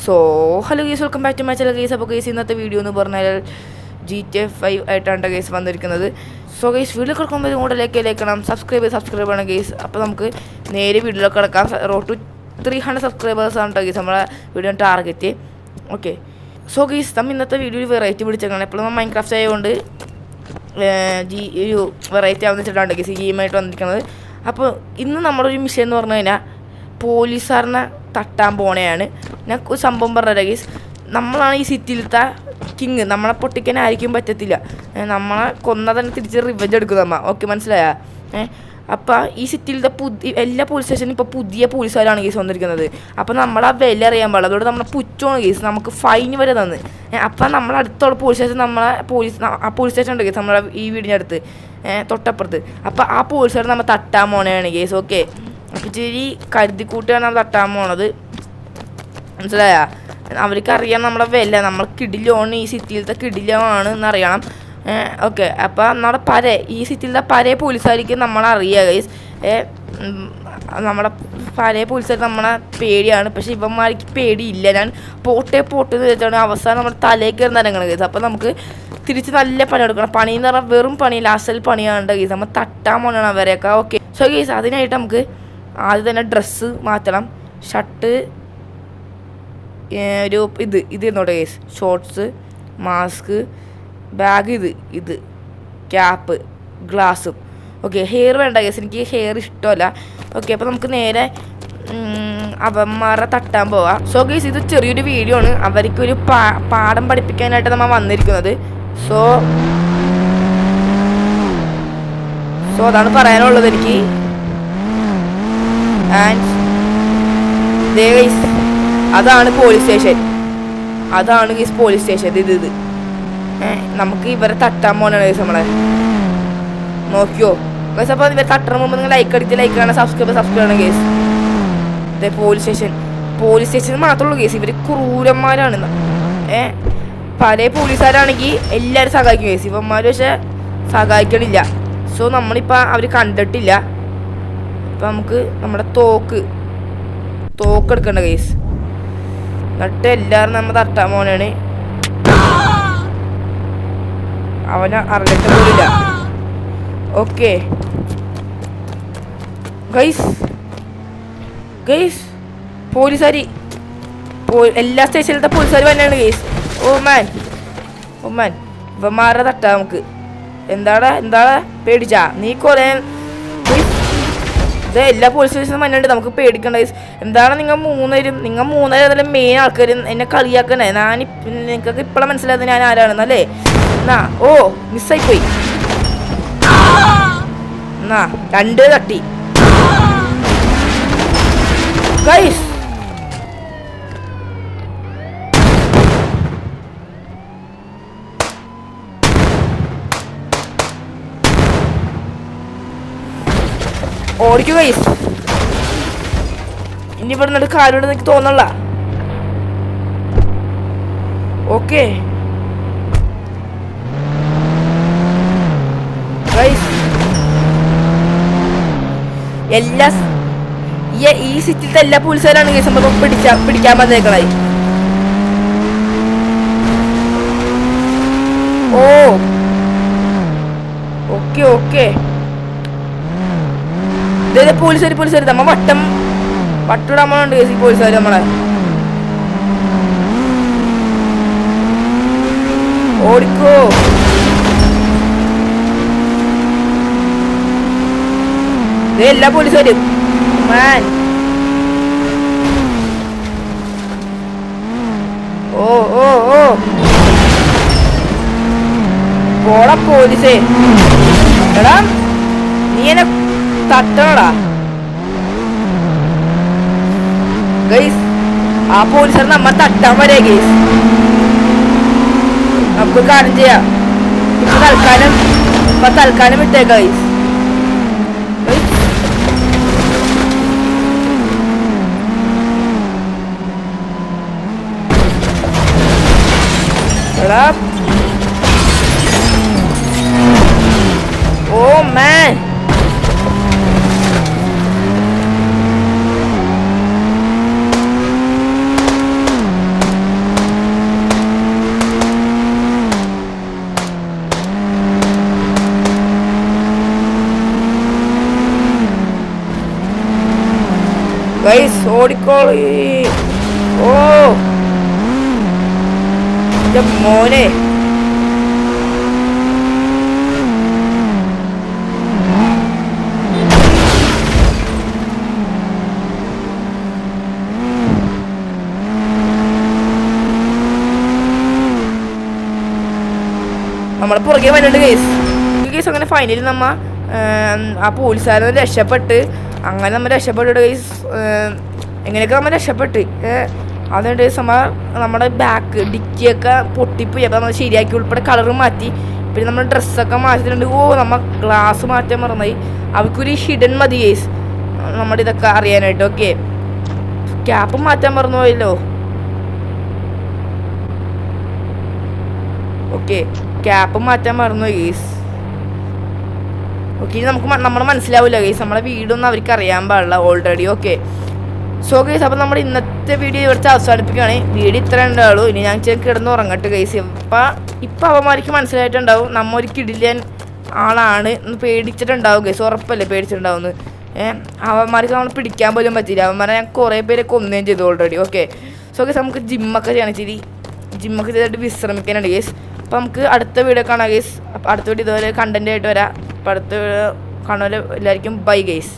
So hello guys, welcome back to my channel guys. അപ്പോൾ guys ഇന്നത്തെ video എന്ന് പറഞ്ഞാൽ GTA 5 ആയിട്ടാണ് ഗൈസ് വന്നിരിക്കുന്നത്. സോ ഗൈസ് വീഡിയോ കിടക്കുമ്പോൾ ഇങ്ങോട്ട് ലൈക്കണം, സബ്സ്ക്രൈബ് ചെയ്യണം ഗൈസ്. അപ്പോൾ നമുക്ക് നേരെ വീഡിയോയിലൊക്കെ കിടക്കാം. റോഡ് ടു 300 സബ്സ്ക്രൈബേഴ്സാണ് ഗൈസ് നമ്മളെ video target. Okay, so guys നമ്മൾ ഇന്നത്തെ വീഡിയോയിൽ വെറൈറ്റി പിടിച്ചേക്കണം. എപ്പോഴും നമ്മൾ മൈൻക്രാഫ്റ്റ് ആയതുകൊണ്ട് ഒരു വെറൈറ്റി ആവുന്ന വെച്ചിട്ടാണ് ഗൈസ് ഗെയിമായിട്ട് വന്നിരിക്കുന്നത്. അപ്പോൾ ഇന്ന് നമ്മുടെ ഒരു മിഷൻ എന്ന് പറഞ്ഞു കഴിഞ്ഞാൽ പോലീസുകാരനെ തട്ടാൻ പോണെയാണ്. ഞാൻ ഒരു സംഭവം പറഞ്ഞുതരാം ഗൈസ്. നമ്മളാണ് ഈ സിറ്റിയിലത്തെ കിങ്. നമ്മളെ പൊട്ടിക്കാനായിരിക്കും പറ്റത്തില്ല. നമ്മളെ കൊന്നാൽ തന്നെ തിരിച്ച് റിവെഞ്ച് എടുക്കും നമ്മ. ഓക്കെ, മനസ്സിലായാ? അപ്പോൾ ഈ സിറ്റിയിലത്തെ എല്ലാ പോലീസ് സ്റ്റേഷനും ഇപ്പോൾ പുതിയ പോലീസുകാരാണ് കേസ് വന്നിരിക്കുന്നത്. അപ്പോൾ നമ്മളാ വില അറിയാൻ പാടില്ല. അതുകൊണ്ട് നമ്മളെ പുച്ഛമാണ് കേസ്. നമുക്ക് ഫൈൻ വരെ തന്ന്. അപ്പം നമ്മളെ അടുത്തുള്ള പോലീസ് സ്റ്റേഷൻ ആ പോലീസ് സ്റ്റേഷൻ ഉണ്ട് കേസ് നമ്മളെ ഈ വീടിൻ്റെ അടുത്ത് തൊട്ടപ്പുറത്ത്. അപ്പോൾ ആ പോലീസുകാർ നമ്മൾ തട്ടാൻ പോണെയാണ് കേസ്. ഓക്കെ, അപ്പോൾ ഇച്ചിരി കരുതിക്കൂട്ടിയാണ് നമ്മൾ തട്ടാൻ പോണത്, മനസ്സിലായാ? അവർക്ക് അറിയാം നമ്മളെ വില. നമ്മൾ കിടിലാണ്, ഈ സിറ്റിയിലത്തെ കിടിലാണ് എന്നറിയണം. ഓക്കെ, അപ്പോൾ നമ്മുടെ ഈ സിറ്റിയിലത്തെ പഴയ പോലീസുകാർക്ക് നമ്മളറിയാം ഗൈസ്. നമ്മുടെ പഴയ പോലീസുകാർ നമ്മളെ പേടിയാണ്. പക്ഷേ ഇവന്മാർക്ക് പേടിയില്ല. ഞാൻ പോട്ടെന്ന് വെച്ചാണ് അവസാനം നമ്മുടെ തലയിൽ കയറി നിരങ്ങണം ഗൈസ്. അപ്പോൾ നമുക്ക് തിരിച്ച് നല്ല പണി എടുക്കണം. പണി എന്ന് പറഞ്ഞാൽ വെറും പണിയില്ല, അസൽ പണിയാണ് ഗൈസ്. നമ്മൾ തട്ടാൻ പോകണം അവരെയൊക്കെ. ഓക്കെ, സോ ഗൈസ് അതിനായിട്ട് നമുക്ക് ആദ്യം തന്നെ ഡ്രസ്സ് മാറ്റണം. ഷർട്ട്, ഒരു ഇത് എന്നോട്ടെ ഗൈസ്, ഷോർട്സ്, മാസ്ക്, ബാഗ്, ഇത് ക്യാപ്പ്, ഗ്ലാസ്സും. ഓക്കെ, ഹെയർ വേണ്ട ഗൈസ്, എനിക്ക് ഹെയർ ഇഷ്ടമല്ല. ഓക്കെ, അപ്പോൾ നമുക്ക് നേരെ അവന്മാരെ തട്ടാൻ പോവാം. സോ ഗൈസ് ഇത് ചെറിയൊരു വീഡിയോ ആണ്. അവർക്കൊരു പാഠം പഠിപ്പിക്കാനായിട്ട് നമ്മൾ വന്നിരിക്കുന്നത്. സോ അതാണ് പറയാനുള്ളത് എനിക്ക്. ആൻഡ് ഗൈസ് അതാണ് പോലീസ് സ്റ്റേഷൻ. അതാണ് ഗൈസ് പോലീസ് സ്റ്റേഷൻ. ഇത് നമുക്ക് ഇവരെ തട്ടാൻ പോകണാണ് ഗൈസ് നമ്മളെ. നോക്കിയോ ഗൈസ്? അപ്പോൾ ഇവരെ തട്ടണ മുമ്പ് നിങ്ങൾ ലൈക്ക് ആണ്, സബ്സ്ക്രൈബ് ചെയ്യണം ഗൈസ്. ഇതേ പോലീസ് സ്റ്റേഷൻ മാത്രമുള്ളൂ ഗൈസ്. ഇവർ ക്രൂരന്മാരാണ്. പഴയ പോലീസുകാരാണെങ്കിൽ എല്ലാവരും സഹായിക്കും ഗൈസ്. ഇവന്മാർ പക്ഷെ സഹായിക്കണില്ല. സോ നമ്മളിപ്പോൾ അവർ കണ്ടിട്ടില്ല. അപ്പം നമുക്ക് നമ്മുടെ തോക്ക് എടുക്കണ്ട ഗൈസ്. എന്നിട്ട് എല്ലാവരും നമ്മൾ തട്ടാൻ പോകണാണ്. അവനെ അറിഞ്ഞിട്ട് പോലില്ല. ഓക്കെ ഗൈസ് പോലീസുകാർ എല്ലാ സ്റ്റേഷനിലത്തെ പോലീസുകാർ തന്നെയാണ് ഗൈസ്. ഓ മാൻ ഇവന്മാരെ തട്ടാ നമുക്ക്. എന്താടാ പേടിച്ചാ നീ? കുറേ എല്ലാ പോലീസ് സ്റ്റേഷനും മഞ്ഞുണ്ട്, നമുക്ക് പേടിക്കണ്ട ഗൈസ്. എന്താണ് നിങ്ങൾ മൂന്നുപേരും അതിലെ മെയിൻ ആൾക്കാർ എന്നെ കളിയാക്കണേ. നിങ്ങൾക്കൊക്കെ ഇപ്പോഴാണ് മനസ്സിലായത് ഞാൻ ആരാണെന്നല്ലേ? ഓ മിസ്സായിപ്പോയി. രണ്ട് തട്ടി ഗൈസ്. ഓടിക്കു ഗൈസ്. ഇനി ഇവിടെ നിന്നിട്ട് കാലോട് എനിക്ക് തോന്നല്ല. ഓക്കെ ഈ സിറ്റിയിലത്തെ എല്ലാ പോലീസുകാരാണ് കേസ് നമ്മൾ പിടിക്കാൻ വന്നേക്കണായി. ഓക്കെ പോലീസുകാർ നമ്മ വട്ടിടാമുണ്ട് കേസ്. ഈ പോലീസുകാർ നമ്മളെ ഓടിക്കോ. എല്ലാ പോലീസുകാരും മാൻ. പോടാ പോലീസേ. എടാ നീ എന്നെ തട്ടണടാ ഗൈസ്. ആ പോലീസുകാർ നമ്മ തട്ടാൻ വരെ ഗൈസ്. നമുക്ക് കാര്യം ചെയ്യാം. തൽക്കാലം വിട്ടേക്ക ഗൈസ്. ഓ മാൻ ഗൈസ് ഓടിക്കോളി. ഓ മോനെ, നമ്മളെ പുറകെ വന്നിട്ട് കേസ് അങ്ങനെ ഫൈനലി നമ്മ ആ പോലീസുകാരെ രക്ഷപ്പെട്ട് അങ്ങനെ നമ്മൾ രക്ഷപ്പെട്ടിട്ട് കേസ് എങ്ങനെയൊക്കെ നമ്മൾ രക്ഷപ്പെട്ട് അതുകൊണ്ട് നമ്മുടെ ബാക്ക് ഡിക്കിയൊക്കെ പൊട്ടിപ്പോയി. അപ്പോൾ നമ്മൾ ശരിയാക്കി ഉൾപ്പെടെ കളറ് മാറ്റി. പിന്നെ നമ്മൾ ഡ്രസ്സൊക്കെ മാറ്റിയിട്ടുണ്ട്. നമ്മൾ ഗ്ലാസ് മാറ്റാൻ മറന്നായി. അവർക്കൊരു ഹിഡൻ മതി കേസ് നമ്മുടെ ഇതൊക്കെ അറിയാനായിട്ട്. ഓക്കെ, ക്യാപ്പ് മാറ്റാൻ മറന്നു പോയല്ലോ. ഓക്കെ, ക്യാപ്പ് മാറ്റാൻ മറന്നു ഗേസ്. ഓക്കെ, നമുക്ക് നമ്മളെ മനസ്സിലാവില്ല ഗേസ്, നമ്മളെ വീടൊന്നും അവർക്ക് അറിയാൻ പാടില്ല ഓൾറെഡി. ഓക്കെ, സോ ഗേസ്, അപ്പോൾ നമ്മുടെ ഇന്നത്തെ വീഡിയോ ഇവിടുത്തെ അവസാനിപ്പിക്കുകയാണ്. വീഡിയോ ഇത്ര ഉണ്ടാവുള്ളൂ. ഇനി ഞാൻ കിടന്ന് ഉറങ്ങട്ടെ ഗേസ്. ഇപ്പം അവന്മാർക്ക് മനസ്സിലായിട്ടുണ്ടാവും നമ്മ ഒരു കിടിലൻ ആളാണ് എന്ന് പേടിച്ചിട്ടുണ്ടാവും ഗേസ്. ഉറപ്പല്ലേ പേടിച്ചിട്ടുണ്ടാവുമെന്ന്. അവന്മാർക്ക് നമ്മൾ പിടിക്കാൻ പോലും പറ്റില്ല. അവന്മാരെ ഞാൻ കുറേ പേരെ കൊന്നുകയും ചെയ്തു ഓൾറെഡി. ഓക്കെ, സോ ഗേസ്, നമുക്ക് ജിമ്മൊക്കെ ചെയ്യണം. ജിമ്മൊക്കെ ചെയ്തിട്ട് വിശ്രമിക്കാനുണ്ട് ഗേസ്. അപ്പോൾ നമുക്ക് അടുത്ത വീഡിയോ കാണാം ഗേസ്. അപ്പോൾ അടുത്ത വീഡിയോ ഇതുപോലെ കണ്ടന്റ് ആയിട്ട് വരാം. അപ്പോൾ അടുത്ത വീഡിയോ കാണുമല്ലോ. എല്ലാവർക്കും ബൈ ഗേസ്.